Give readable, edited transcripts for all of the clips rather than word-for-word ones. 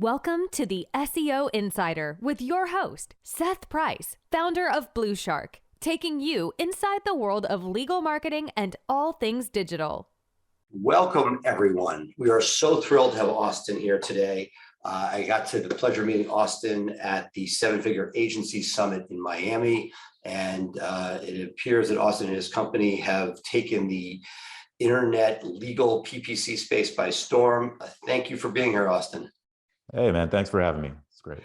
Welcome to the SEO Insider with your host, Seth Price, founder of Blue Shark, taking you inside the world of legal marketing and all things digital. Welcome, everyone. We are so thrilled to have Austin here today. I got to the pleasure of meeting Austin at the Seven Figure Agency Summit in Miami, and it appears that Austin and his company have taken the internet legal PPC space by storm. Thank you for being here, Austin. Hey, man, thanks for having me. It's great.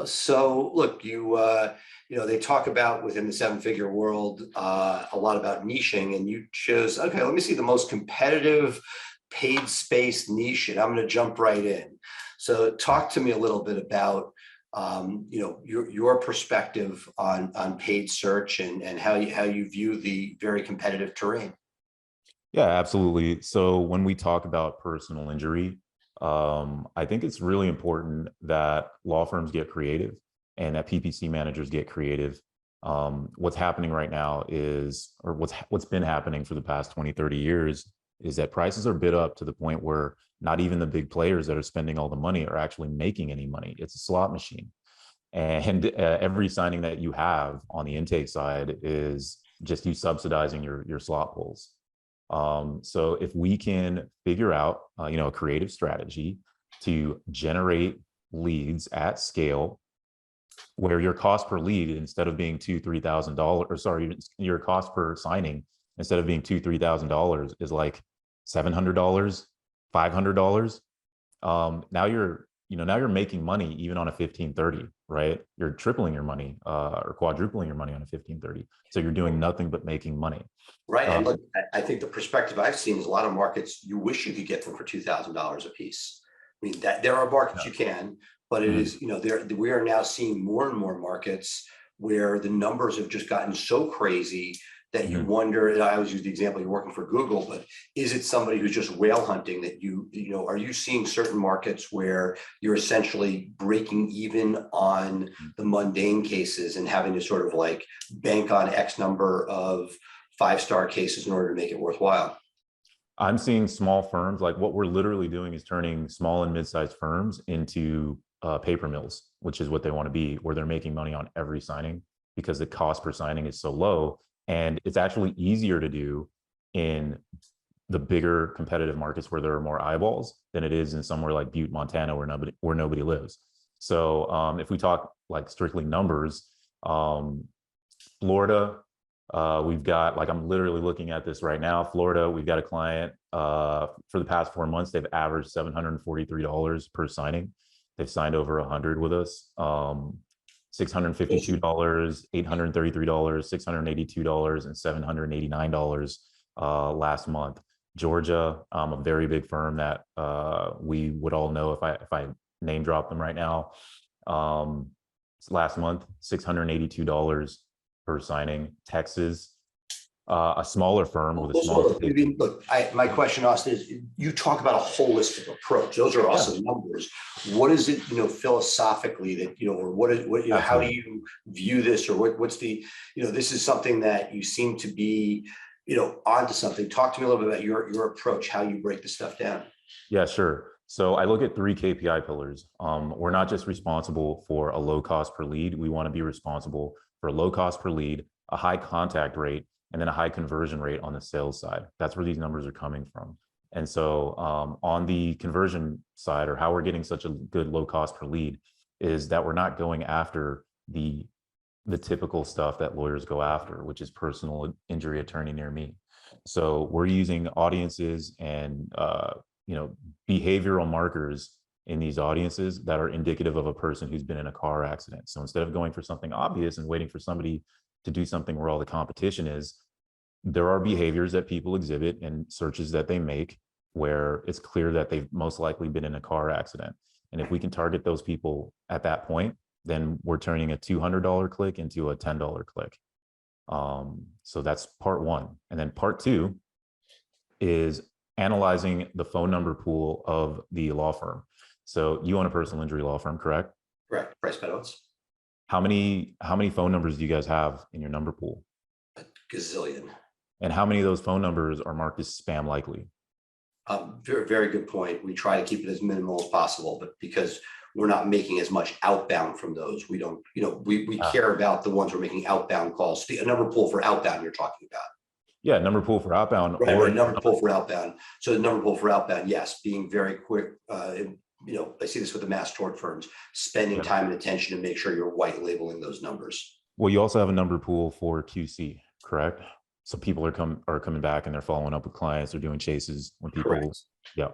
So look, they talk about within the seven-figure world a lot about niching, and you chose, okay, let me see the most competitive paid space niche, and I'm going to jump right in. So talk to me a little bit about your perspective on paid search and how you view the very competitive terrain. Yeah, absolutely. So when we talk about personal injury, I think it's really important that law firms get creative and that PPC managers get creative. What's happening right now is, or what's been happening for the past 20, 30 years is that prices are bid up to the point where not even the big players that are spending all the money are actually making any money. It's a slot machine. And every signing that you have on the intake side is just you subsidizing your slot pulls. So if we can figure out, a creative strategy to generate leads at scale, where your cost per lead, instead of being $2,000-$3,000, or sorry, your cost per signing, instead of being $2,000-$3,000 is like $700, $500. Now you're making money even on a 1530, right? You're tripling your money or quadrupling your money on a 1530. So you're doing nothing but making money. Right. And look, I think the perspective I've seen is a lot of markets you wish you could get them for $2,000 a piece. I mean, that there are markets you can, but it is, we are now seeing more and more markets where the numbers have just gotten so crazy that you wonder, and I always use the example, you're working for Google, but is it somebody who's just whale hunting that are you seeing certain markets where you're essentially breaking even on the mundane cases and having to sort of like bank on X number of 5-star cases in order to make it worthwhile? I'm seeing small firms, like what we're literally doing is turning small and mid-sized firms into paper mills, which is what they want to be, where they're making money on every signing because the cost per signing is so low. And it's actually easier to do in the bigger competitive markets where there are more eyeballs than it is in somewhere like Butte, Montana, where nobody lives. So if we talk like strictly numbers, Florida, we've got, like, I'm literally looking at this right now. Florida, we've got a client for the past 4 months, they've averaged $743 per signing. They've signed over 100 with us. $652, $833, $682, and $789 last month. Georgia, a very big firm that we would all know if I name drop them right now. Last month, $682 per signing. Texas, a smaller firm with a small. Look, my question, Austin, is you talk about a holistic approach. Those are awesome numbers. What is it, philosophically that, or how do you view this, or what's the, this is something that you seem to be, onto something. Talk to me a little bit about your approach, how you break this stuff down. Yeah, sure. So I look at 3 KPI pillars. We're not just responsible for a low cost per lead. We want to be responsible for a low cost per lead, a high contact rate, and then a high conversion rate on the sales side. That's where these numbers are coming from. And so on the conversion side, or how we're getting such a good low cost per lead, is that we're not going after the typical stuff that lawyers go after, which is personal injury attorney near me. So we're using audiences and behavioral markers in these audiences that are indicative of a person who's been in a car accident. So instead of going for something obvious and waiting for somebody to do something where all the competition is, there are behaviors that people exhibit and searches that they make where it's clear that they've most likely been in a car accident. And if we can target those people at that point, then we're turning a $200 click into a $10 click. So that's part one. And then part two is analyzing the phone number pool of the law firm. So you own a personal injury law firm, correct? Correct. Price Pedals. How many phone numbers do you guys have in your number pool? A gazillion. And how many of those phone numbers are marked as spam likely? Very, very good point. We try to keep it as minimal as possible, but because we're not making as much outbound from those. We don't, we care about the ones we're making outbound calls. A number pool for outbound you're talking about. Yeah, number pool for outbound. Right, number pool for outbound. So the number pool for outbound, yes, being very quick. I see this with the mass tort firms, spending time and attention to make sure you're white labeling those numbers. Well, you also have a number pool for QC, correct? So people are coming back and they're following up with clients. They're doing chases when people. Correct. Yeah.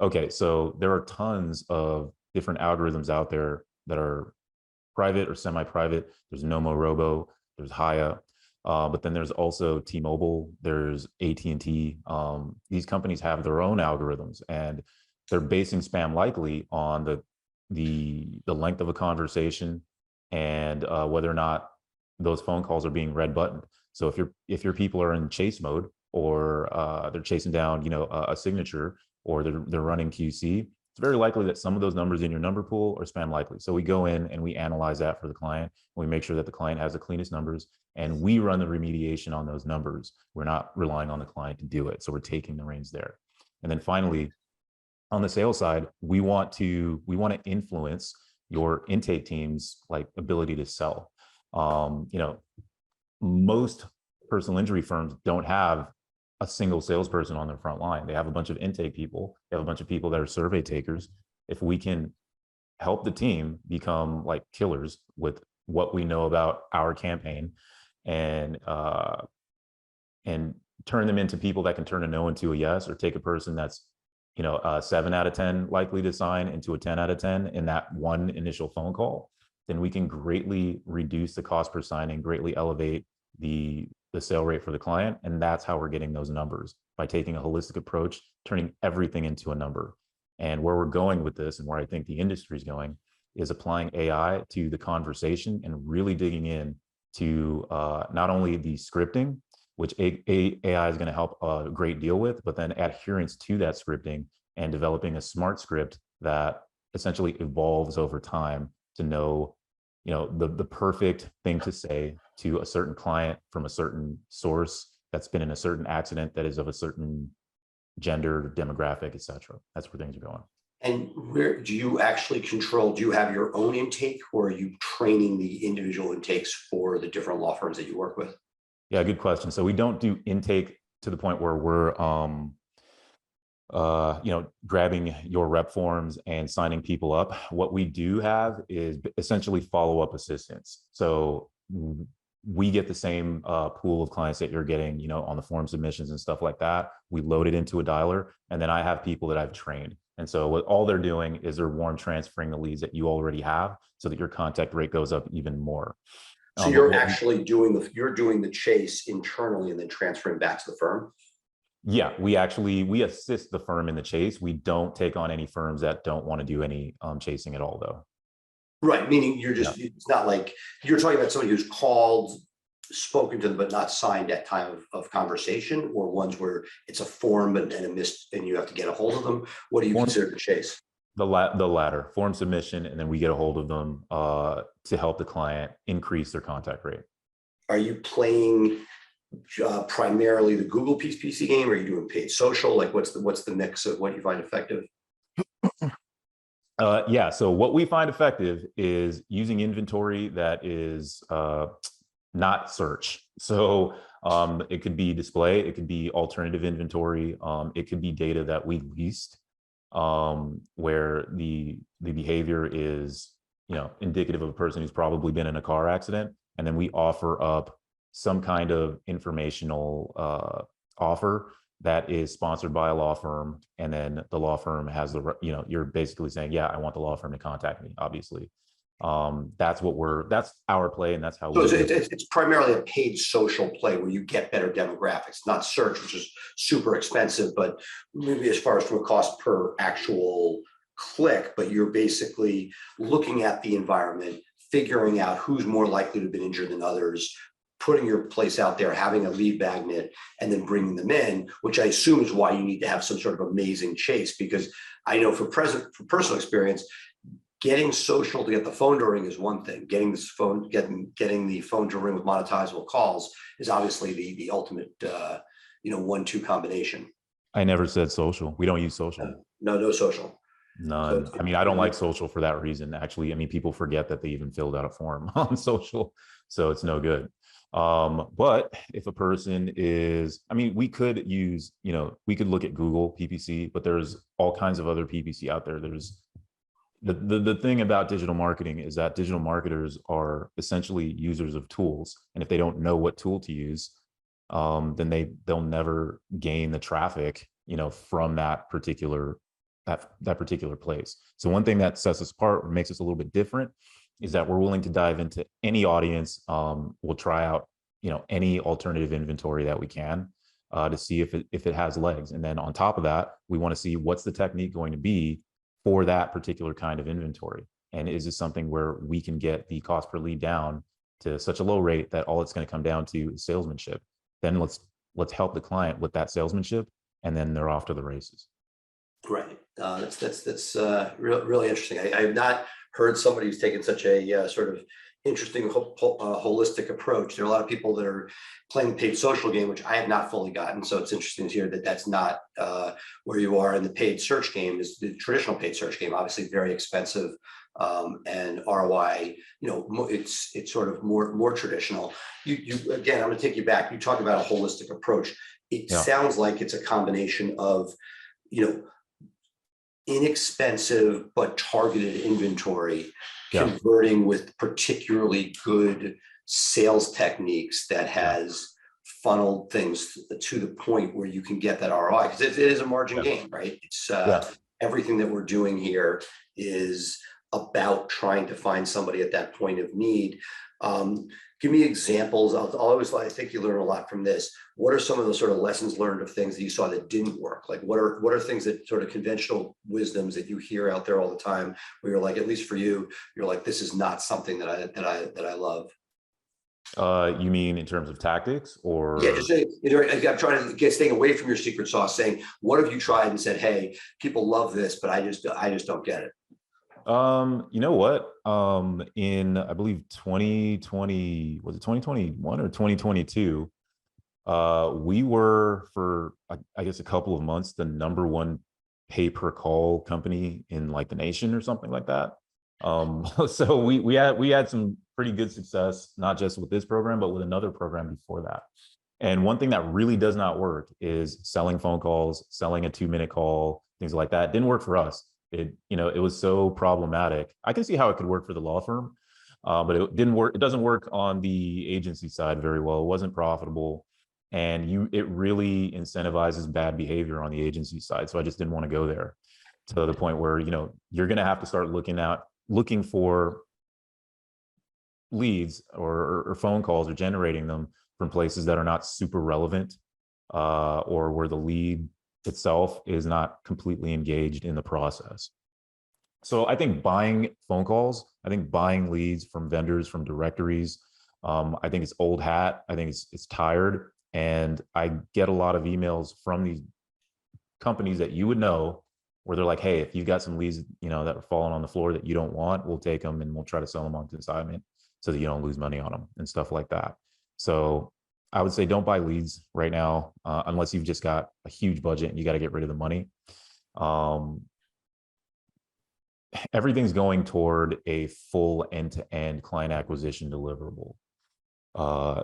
Okay. So there are tons of different algorithms out there that are private or semi-private. There's Nomo Robo. There's Haya. But then there's also T-Mobile. There's AT&T. These companies have their own algorithms, and they're basing spam likely on the length of a conversation and whether or not those phone calls are being red buttoned. So if your people are in chase mode, or they're chasing down, a signature, or they're running QC, it's very likely that some of those numbers in your number pool are spam likely. So we go in and we analyze that for the client. And we make sure that the client has the cleanest numbers, and we run the remediation on those numbers. We're not relying on the client to do it. So we're taking the reins there. And then finally, on the sales side, we want to influence your intake team's ability to sell. Most personal injury firms don't have a single salesperson on their front line. They have a bunch of intake people. They have a bunch of people that are survey takers. If we can help the team become killers with what we know about our campaign, and turn them into people that can turn a no into a yes, or take a person that's a 7 out of 10 likely to sign into a 10 out of 10 in that one initial phone call, then we can greatly reduce the cost per signing, greatly elevate the sale rate for the client. And that's how we're getting those numbers, by taking a holistic approach, turning everything into a number. And where we're going with this, and where I think the industry is going, is applying AI to the conversation and really digging in to not only the scripting, which AI is going to help a great deal with, but then adherence to that scripting and developing a smart script that essentially evolves over time to know, the perfect thing to say to a certain client from a certain source that's been in a certain accident that is of a certain gender, demographic, etc. That's where things are going. And where do you actually control? Do you have your own intake, or are you training the individual intakes for the different law firms that you work with? Yeah, good question. So we don't do intake to the point where we're, grabbing your rep forms and signing people up. What we do have is essentially follow-up assistance. So we get the same pool of clients that you're getting, on the form submissions and stuff like that. We load it into a dialer, and then I have people that I've trained. And so what all they're doing is they're warm transferring the leads that you already have, so that your contact rate goes up even more. So you're actually doing the chase internally and then transferring back to the firm? Yeah, we assist the firm in the chase. We don't take on any firms that don't want to do any chasing at all, though. Right, meaning it's not like you're talking about somebody who's called, spoken to them, but not signed at time of conversation, or ones where it's a form and a miss and you have to get a hold of them. What do you consider the chase? The latter, form submission, and then we get a hold of them to help the client increase their contact rate. Are you playing primarily the Google PC game, or are you doing paid social? What's the mix of what you find effective? Yeah, so what we find effective is using inventory that is not search. So it could be display, it could be alternative inventory, it could be data that we leased, where the behavior is, indicative of a person who's probably been in a car accident, and then we offer up some kind of informational offer that is sponsored by a law firm, and then the law firm has you're basically saying, yeah, I want the law firm to contact me, obviously. That's our play, and that's how it's primarily a paid social play where you get better demographics, not search, which is super expensive, but maybe as far as from a cost per actual click, but you're basically looking at the environment, figuring out who's more likely to have been injured than others, putting your place out there, having a lead magnet, and then bringing them in, which I assume is why you need to have some sort of amazing chase, because I know from personal experience, getting social to get the phone to ring is one thing. Getting the phone to ring with monetizable calls is obviously the ultimate, 1-2 combination. I never said social. We don't use social. No social. None. I mean, I don't like social for that reason. Actually, I mean, people forget that they even filled out a form on social, so it's no good. But if a person is, I mean, we could use, we could look at Google PPC, but there's all kinds of other PPC out there. There's the thing about digital marketing is that digital marketers are essentially users of tools. And if they don't know what tool to use, then they'll never gain the traffic, from that particular place. So one thing that sets us apart, or makes us a little bit different, is that we're willing to dive into any audience. We'll try out, any alternative inventory that we can to see if it has legs. And then on top of that, we want to see what's the technique going to be for that particular kind of inventory. And is this something where we can get the cost per lead down to such a low rate that all it's going to come down to is salesmanship? Then let's help the client with that salesmanship, and then they're off to the races. Right. That's really interesting. I have not heard somebody who's taken such a sort of interesting holistic approach. There are a lot of people that are playing the paid social game, which I have not fully gotten. So it's interesting to hear that that's not where you are in the paid search game. Is the traditional paid search game, obviously very expensive, and ROI, it's sort of more traditional. You again, I'm going to take you back. You talk about a holistic approach. It sounds like it's a combination of, inexpensive but targeted inventory, converting with particularly good sales techniques that has funneled things to the point where you can get that ROI, because it is a margin game, right? It's everything that we're doing here is about trying to find somebody at that point of need. Give me examples. I think you learn a lot from this. What are some of the sort of lessons learned of things that you saw that didn't work? Like what are things that sort of conventional wisdoms that you hear out there all the time, where you're like, at least for you, you're like, this is not something that I love. You mean in terms of tactics, or? Yeah, just saying, I'm trying to staying away from your secret sauce, saying, what have you tried and said, hey, people love this, but I just don't get it. You know what? In, I believe 2020, was it 2021 or 2022? We were, for I guess a couple of months, the #1 pay per call company in like the nation or something like that. So we had some pretty good success, not just with this program, but with another program before that. And one thing that really does not work is selling phone calls, selling a 2-minute call, things like that. Didn't work for us. It was so problematic. I can see how it could work for the law firm, but it didn't work. It doesn't work on the agency side very well. It wasn't profitable, and it really incentivizes bad behavior on the agency side. So I just didn't want to go there, to the point where you're going to have to start looking for leads or phone calls, or generating them from places that are not super relevant, or where the lead itself is not completely engaged in the process. So I think buying phone calls, I think buying leads from vendors, from directories, I think it's old hat. I think it's tired. And I get a lot of emails from these companies that you would know, where they're like, hey, if you've got some leads, that are falling on the floor that you don't want, we'll take them and we'll try to sell them on consignment so that you don't lose money on them and stuff like that. So I would say don't buy leads right now, unless you've just got a huge budget and you got to get rid of the money. Everything's going toward a full end-to-end client acquisition deliverable.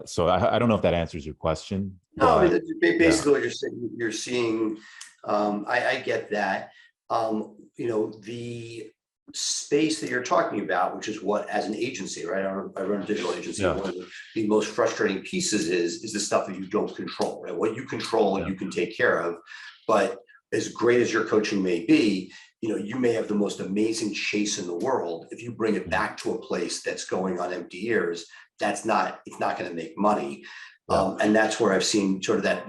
So I don't know if that answers your question. No, but basically what you're seeing, I get that. The space that you're talking about, which is what, as an agency, right? I run a digital agency. One of the most frustrating pieces is the stuff that you don't control, right? What you control, you can take care of, but as great as your coaching may be, you may have the most amazing chase in the world. If you bring it back to a place that's going on empty ears, it's not going to make money. And that's where I've seen sort of that,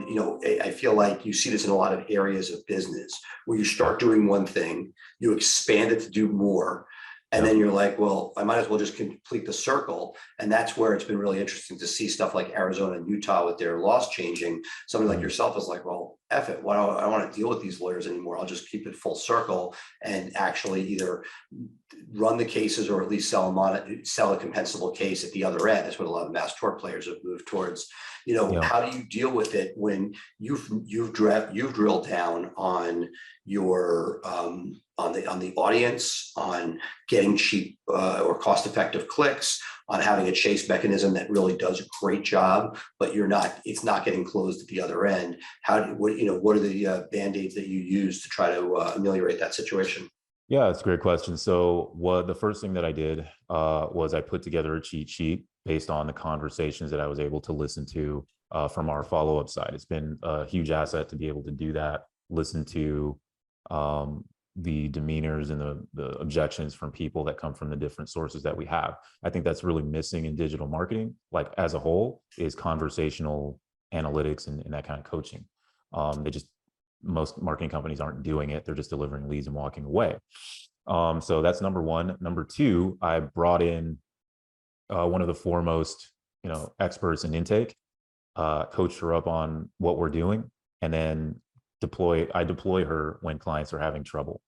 I feel like you see this in a lot of areas of business, where you start doing one thing, you expand it to do more, and then you're like, well, I might as well just complete the circle. And that's where it's been really interesting to see stuff like Arizona and Utah with their laws changing. Somebody like yourself is like, well, F it, I don't want to deal with these lawyers anymore. I'll just keep it full circle and actually either run the cases or at least sell a compensable case at the other end. That's what a lot of mass tort players have moved towards. Yeah. How do you deal with it when you've drilled down on your on the audience, on getting cheap or cost effective clicks, on having a chase mechanism that really does a great job, but it's not getting closed at the other end. What are the band-aids that you use to try to ameliorate that situation? Yeah, that's a great question. So the first thing that I did was I put together a cheat sheet based on the conversations that I was able to listen to from our follow-up side. It's been a huge asset to be able to do that, listen to the demeanors and the objections from people that come from the different sources that we have. I think that's really missing in digital marketing, like as a whole, is conversational analytics and that kind of coaching. Most marketing companies aren't doing it. They're just delivering leads and walking away. So that's number one. Number two, I brought in one of the foremost, experts in intake, coached her up on what we're doing, and then I deploy her when clients are having trouble.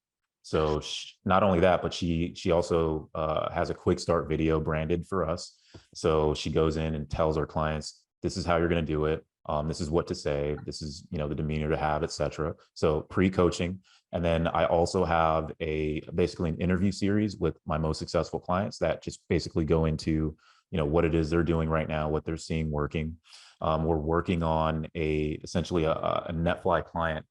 So not only that, but she also has a quick start video branded for us. So she goes in and tells our clients, this is how you're going to do it. This is what to say. This is, the demeanor to have, etc. So pre-coaching. And then I also have basically an interview series with my most successful clients that just basically go into, what it is they're doing right now, what they're seeing working. We're working on essentially a NetFly client,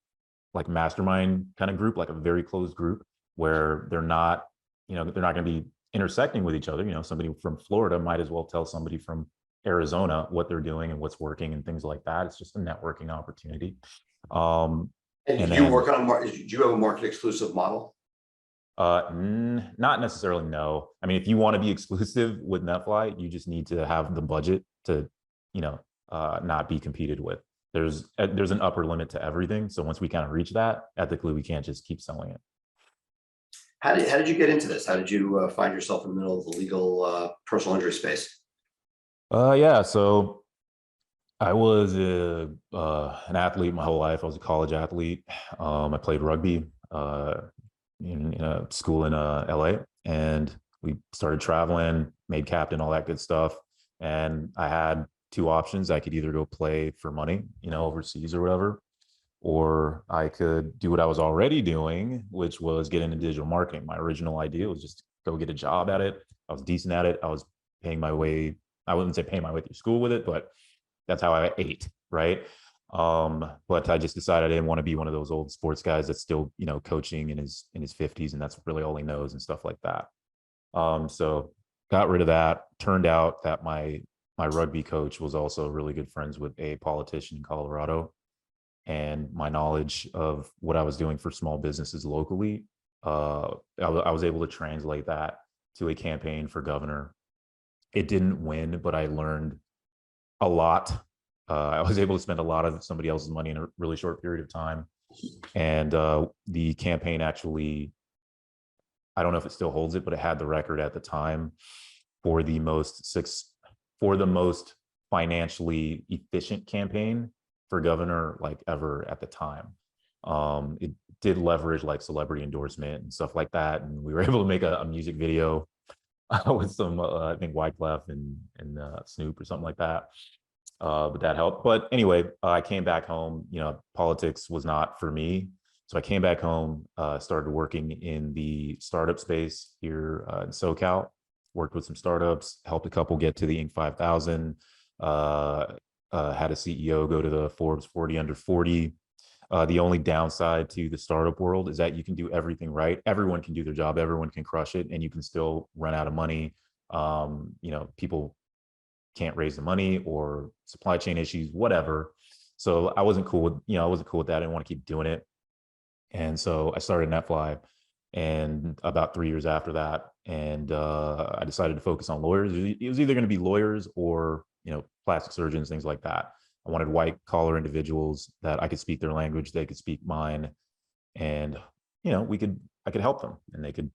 like mastermind kind of group, like a very closed group where they're not going to be intersecting with each other. Somebody from Florida might as well tell somebody from Arizona what they're doing and what's working and things like that. It's just a networking opportunity. And do you work on do you have a market exclusive model? Not necessarily, no. I mean, if you want to be exclusive with NetFly, you just need to have the budget to, not be competed with. There's an upper limit to everything. So once we kind of reach that, ethically, we can't just keep selling it. How did you get into this? How did you find yourself in the middle of the legal personal injury space? Yeah, so I was an athlete my whole life. I was a college athlete. I played rugby in a school in LA, and we started traveling, made captain, all that good stuff. And I had two options. I could either go play for money, overseas or whatever, or I could do what I was already doing, which was get into digital marketing. My original idea was just go get a job at it. I was decent at it. I was paying my way. I wouldn't say paying my way through school with it, but that's how I ate, right? But I just decided I didn't want to be one of those old sports guys that's still, coaching in his 50s, and that's really all he knows and stuff like that. So got rid of that. Turned out that my rugby coach was also really good friends with a politician in Colorado, and my knowledge of what I was doing for small businesses locally, I was able to translate that to a campaign for governor. It didn't win, but I learned a lot. I was able to spend a lot of somebody else's money in a really short period of time. And the campaign actually, I don't know if it still holds it, but it had the record at the time for the most financially efficient campaign for governor like ever at the time. It did leverage like celebrity endorsement and stuff like that. And we were able to make a music video with some, I think Wyclef and Snoop or something like that. But that helped. But anyway, I came back home. Politics was not for me. So I came back home, started working in the startup space here in SoCal, worked with some startups, helped a couple get to the Inc. 5000, had a CEO go to the Forbes 40 under 40. The only downside to the startup world is that you can do everything right. Everyone can do their job. Everyone can crush it, and you can still run out of money. People can't raise the money or supply chain issues, whatever. So I wasn't cool with, I wasn't cool with that. I didn't want to keep doing it. And so I started NetFly, and about 3 years after that, and I decided to focus on lawyers. It was either going to be lawyers or, plastic surgeons, things like that. I wanted white collar individuals that I could speak their language, they could speak mine, and I could help them, and they could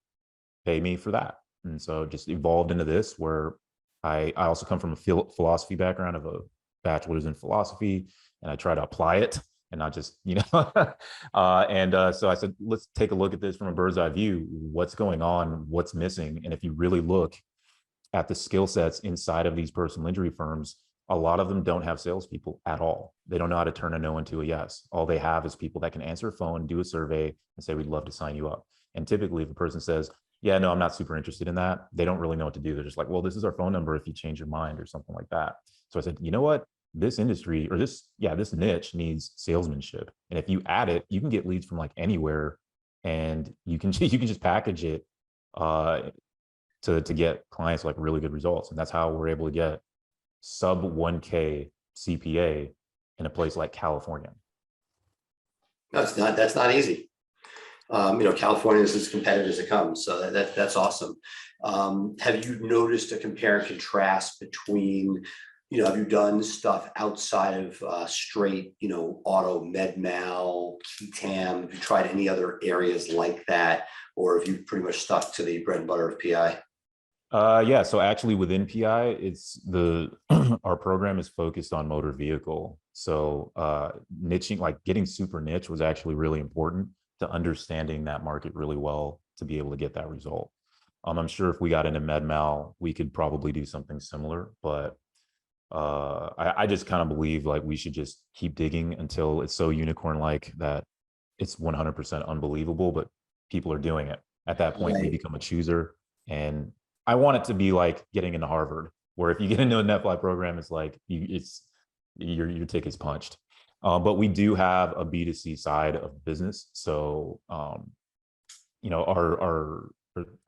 pay me for that. And so it just evolved into this, where I also come from a philosophy background of a bachelor's in philosophy, and I try to apply it and not just, so I said, let's take a look at this from a bird's eye view. What's going on? What's missing? And if you really look at the skill sets inside of these personal injury firms, a lot of them don't have salespeople at all. They don't know how to turn a no into a yes. All they have is people that can answer a phone, do a survey, and say, we'd love to sign you up. And typically, if a person says, yeah, no, I'm not super interested in that, they don't really know what to do. They're just like, well, this is our phone number if you change your mind or something like that. So I said, you know what? This industry or this niche needs salesmanship. And if you add it, you can get leads from like anywhere, and you can just package it to get clients like really good results. And that's how we're able to get sub 1K CPA in a place like California. No, that's not easy. California is as competitive as it comes. So that's awesome. Have you noticed a compare and contrast between, have you done stuff outside of straight, auto, med mal, key tam? Have you tried any other areas like that? Or have you pretty much stuck to the bread and butter of PI? Yeah. So actually within PI, it's our program is focused on motor vehicle. So niching, like getting super niche was actually really important to understanding that market really well to be able to get that result. I'm sure if we got into med mal, we could probably do something similar, but I just kind of believe like we should just keep digging until it's so unicorn-like that it's 100% unbelievable, but people are doing it. At that point, we become a chooser. And I want it to be like getting into Harvard, where if you get into a NetFly program, it's like your ticket's punched. But we do have a B2C side of business. So, our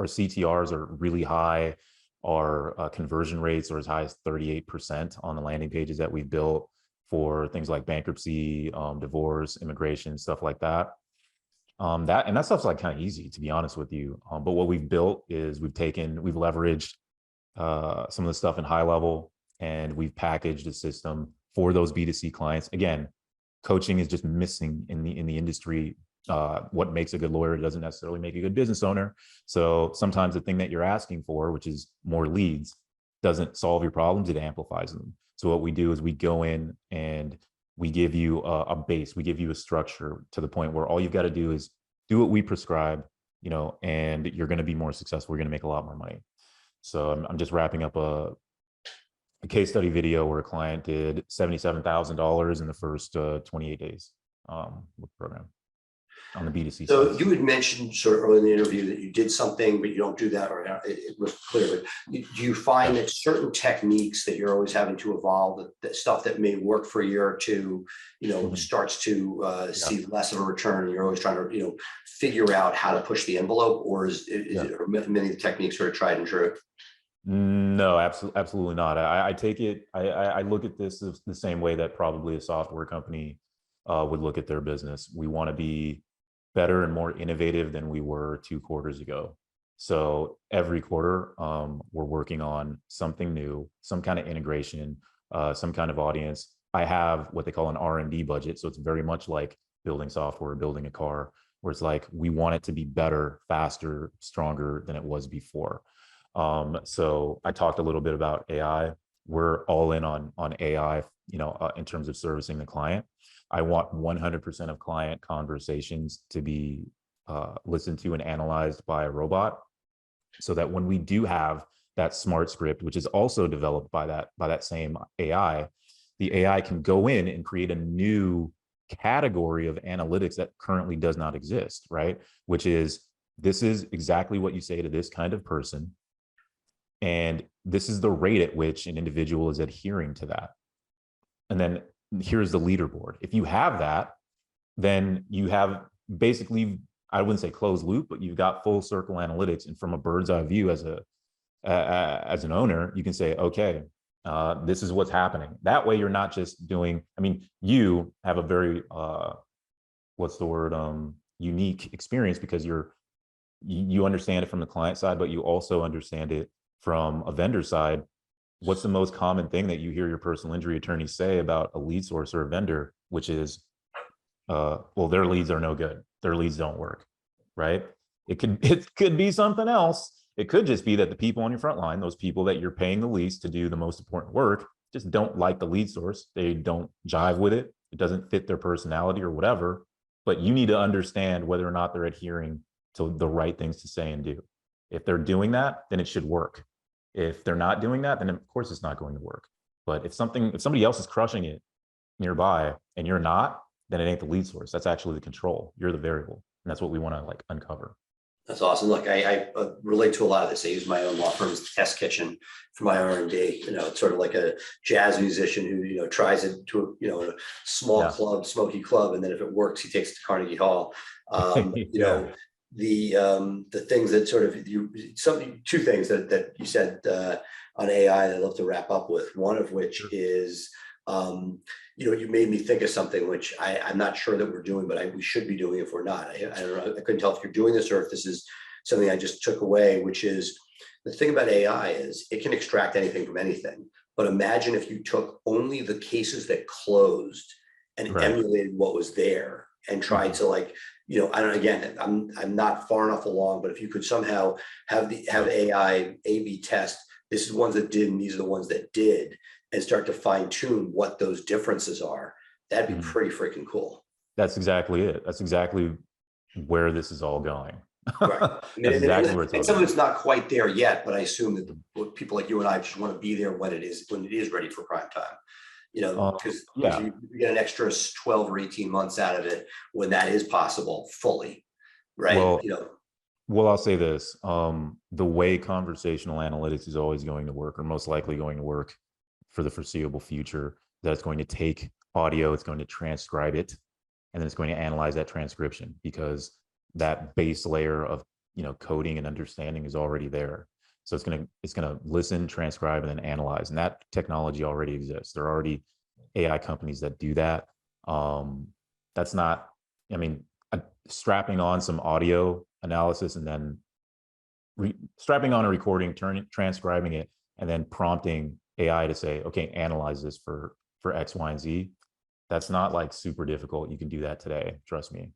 CTRs are really high. Our conversion rates are as high as 38% on the landing pages that we've built for things like bankruptcy, divorce, immigration, stuff like that. That stuff's like kind of easy, to be honest with you. But what we've built is we've leveraged some of the stuff in high level, and we've packaged a system for those B2C clients. Again, coaching is just missing in the industry. What makes a good lawyer doesn't necessarily make a good business owner. So sometimes the thing that you're asking for, which is more leads, doesn't solve your problems, it amplifies them. So what we do is we go in and we give you a base, we give you a structure to the point where all you've got to do is do what we prescribe, and you're going to be more successful. You're going to make a lot more money. So I'm just wrapping up a case study video where a client did $77,000 in the first 28 days with the program on the B2C So side. you had mentioned sort of early in the interview that you did something, but you don't do that, or it was clear. But do you find that certain techniques that you're always having to evolve, that stuff that may work for a year or two, starts to see less of a return, and you're always trying to, figure out how to push the envelope, or is are many of the techniques sort of tried and true? No, absolutely not. I take it, I look at this the same way that probably a software company would look at their business. We want to be better and more innovative than we were 2 quarters ago. So every quarter, we're working on something new, some kind of integration, some kind of audience. I have what they call an R&D budget. So it's very much like building software, building a car, where it's like, we want it to be better, faster, stronger than it was before. So I talked a little bit about AI. We're all in on AI, in terms of servicing the client. I want 100% of client conversations to be listened to and analyzed by a robot, so that when we do have that smart script, which is also developed by that same AI, the AI can go in and create a new category of analytics that currently does not exist, right? Which is, this is exactly what you say to this kind of person, and this is the rate at which an individual is adhering to that. And then here's the leaderboard. If you have that, then you have basically, I wouldn't say closed loop, but you've got full circle analytics. And from a bird's eye view as an owner, you can say, okay, this is what's happening. That way you're not just doing, you have a very, unique experience, because you understand it from the client side, but you also understand it from a vendor side. What's the most common thing that you hear your personal injury attorney say about a lead source or a vendor, which is, well, their leads are no good. Their leads don't work, right? It could be something else. It could just be that the people on your front line, those people that you're paying the least to do the most important work, just don't like the lead source. They don't jive with it. it doesn't fit their personality or whatever, but you need to understand whether or not they're adhering to the right things to say and do. If they're doing that, then it should work. If they're not doing that, then of course it's not going to work. But if somebody else is crushing it nearby and you're not, then it ain't the lead source. That's actually the control. You're the variable. And that's what we want to like uncover. That's awesome. Look, I relate to a lot of this. I use my own law firm's test kitchen for my R&D. It's sort of like a jazz musician who, tries it to, a small club, smoky club. And then if it works, he takes it to Carnegie Hall. The things that sort of two things that you said on AI that I'd love to wrap up with, one of which is, you made me think of something which I'm not sure that we're doing, but we should be doing if we're not. I don't know. I couldn't tell if you're doing this or if this is something I just took away, which is the thing about AI is it can extract anything from anything. But imagine if you took only the cases that closed and emulated what was there and tried to I'm not far enough along, but if you could somehow have AI A/B test, this is ones that did and these are the ones that did, and start to fine tune what those differences are, that'd be pretty freaking cool. That's exactly it. That's exactly where this is all going. Right. That's exactly where it's all and some going. of it's not quite there yet, but I assume that people like you and I just want to be there when it is ready for prime time. Because you get an extra 12 or 18 months out of it when that is possible fully, right? Well, I'll say this, the way conversational analytics is always going to work, or most likely going to work for the foreseeable future, that it's going to take audio, it's going to transcribe it, and then it's going to analyze that transcription, because that base layer of coding and understanding is already there. So it's gonna listen, transcribe, and then analyze. And that technology already exists. There are already AI companies that do that. That's not, strapping on some audio analysis and then strapping on a recording, transcribing it, and then prompting AI to say, okay, analyze this for X, Y, and Z. That's not like super difficult. You can do that today, trust me.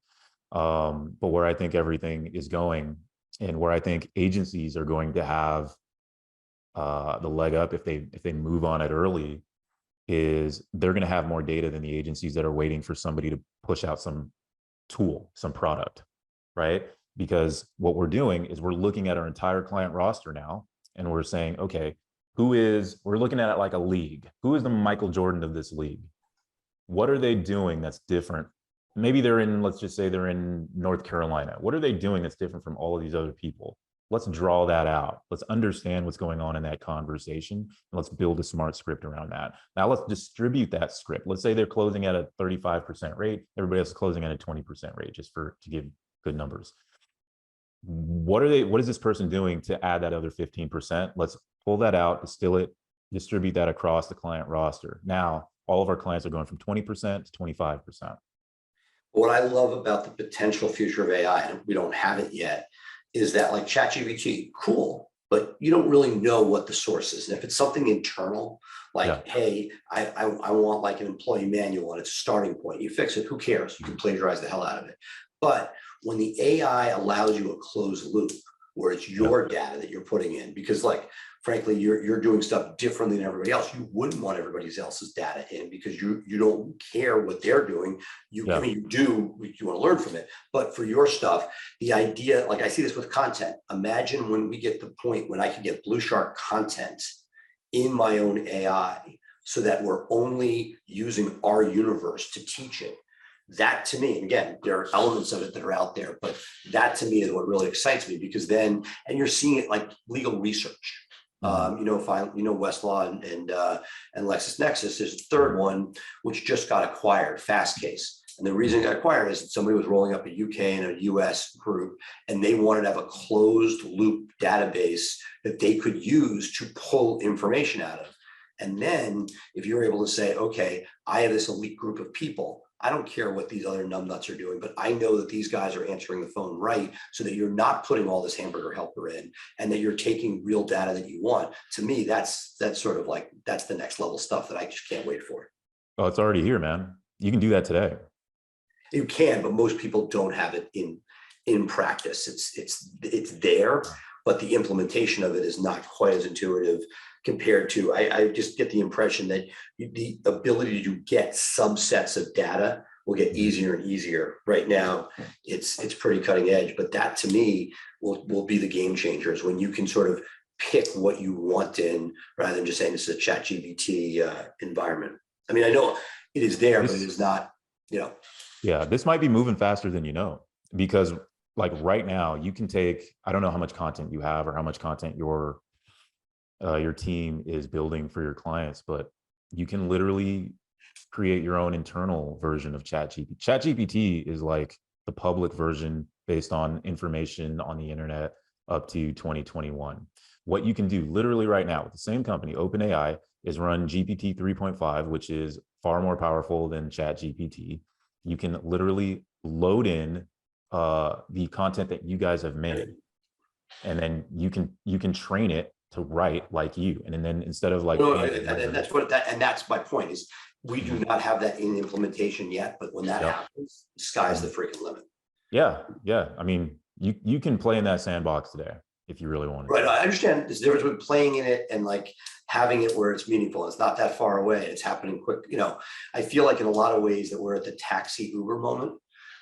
But where I think everything is going, and where I think agencies are going to have the leg up if they move on it early, is they're going to have more data than the agencies that are waiting for somebody to push out some tool, some product, right? Because what we're doing is we're looking at our entire client roster now, and we're saying, okay, we're looking at it like a league. Who is the Michael Jordan of this league? What are they doing that's different? Maybe let's just say they're in North Carolina. What are they doing that's different from all of these other people? Let's draw that out. Let's understand what's going on in that conversation, and let's build a smart script around that. Now let's distribute that script. Let's say they're closing at a 35% rate. Everybody else is closing at a 20% rate, just to give good numbers. What is this person doing to add that other 15%? Let's pull that out, distill it, distribute that across the client roster. Now, all of our clients are going from 20% to 25%. What I love about the potential future of AI, and we don't have it yet, is that like ChatGPT, cool, but you don't really know what the source is. And if it's something internal, like, hey, I want like an employee manual and it's a starting point, you fix it, who cares? You can plagiarize the hell out of it. But when the AI allows you a closed loop where it's your data that you're putting in, because like, frankly, you're doing stuff differently than everybody else. You wouldn't want everybody else's data in because you don't care what they're doing. You do, you want to learn from it. But for your stuff, the idea, like I see this with content. Imagine when we get to the point when I can get Blue Shark content in my own AI so that we're only using our universe to teach it. That to me, and again, there are elements of it that are out there, but that to me is what really excites me, because then, and you're seeing it like legal research. Westlaw and LexisNexis. There's a third one which just got acquired, Fastcase. And the reason it got acquired is that somebody was rolling up a UK and a US group, and they wanted to have a closed loop database that they could use to pull information out of. And then if you're able to say, okay, I have this elite group of people, I don't care what these other numbnuts are doing, but I know that these guys are answering the phone right, so that you're not putting all this hamburger helper in, and that you're taking real data that you want. To me, that's sort of like, that's the next level stuff that I just can't wait for. Oh, it's already here, man. You can do that today. You can, but most people don't have it in practice. It's there. but the implementation of it is not quite as intuitive compared to, I just get the impression that the ability to get subsets of data will get easier and easier. Right now, it's pretty cutting edge, but that to me will be the game changers when you can sort of pick what you want in rather than just saying this is a ChatGPT environment. I mean, I know it is there, but it is not, Yeah, this might be moving faster than you know, because like right now you can take, I don't know how much content you have or how much content your team is building for your clients, but you can literally create your own internal version of ChatGPT. ChatGPT is like the public version based on information on the internet up to 2021. What you can do literally right now with the same company, OpenAI, is run GPT 3.5, which is far more powerful than ChatGPT. You can literally load in the content that you guys have made, and then you can train it to write like you. And then instead of like, and that's my point is we do not have that in implementation yet, but when that happens, the sky's the freaking limit. Yeah. I mean, you can play in that sandbox today if you really want to. Right. I understand there's a difference between playing in it and like having it where it's meaningful. It's not that far away. It's happening quick. I feel like in a lot of ways that we're at the taxi Uber moment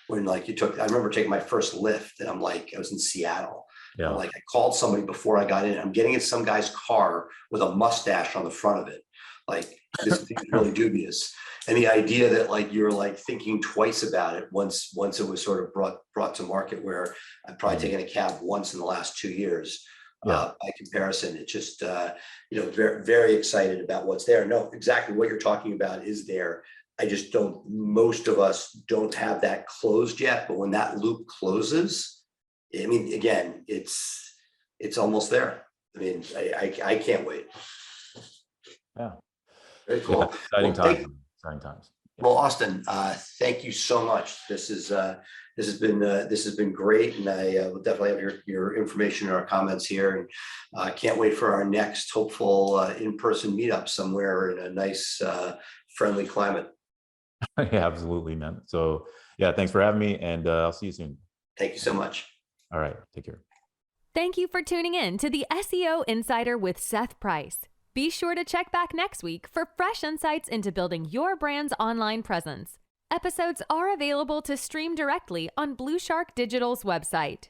when like I remember taking my first Lyft and I'm like, I was in Seattle. Yeah. Like I called somebody before I got in. I'm getting in some guy's car with a mustache on the front of it. Like this thing is really dubious. And the idea that like you're like thinking twice about it once it was sort of brought to market, where I've probably taken a cab once in the last 2 years. By comparison, it's just very, very excited about what's there. No, exactly what you're talking about is there. I just most of us don't have that closed yet. But when that loop closes, I mean, again, it's almost there. I mean, I can't wait. Yeah. Very cool. Exciting times. Yeah. Well, Austin, thank you so much. This has been great, and I will definitely have your information in our comments here. And I can't wait for our next hopeful in-person meetup somewhere in a nice, friendly climate. Yeah, absolutely, man. So yeah, thanks for having me, and I'll see you soon. Thank you so much. All right, take care. Thank you for tuning in to the SEO Insider with Seth Price. Be sure to check back next week for fresh insights into building your brand's online presence. Episodes are available to stream directly on Blue Shark Digital's website.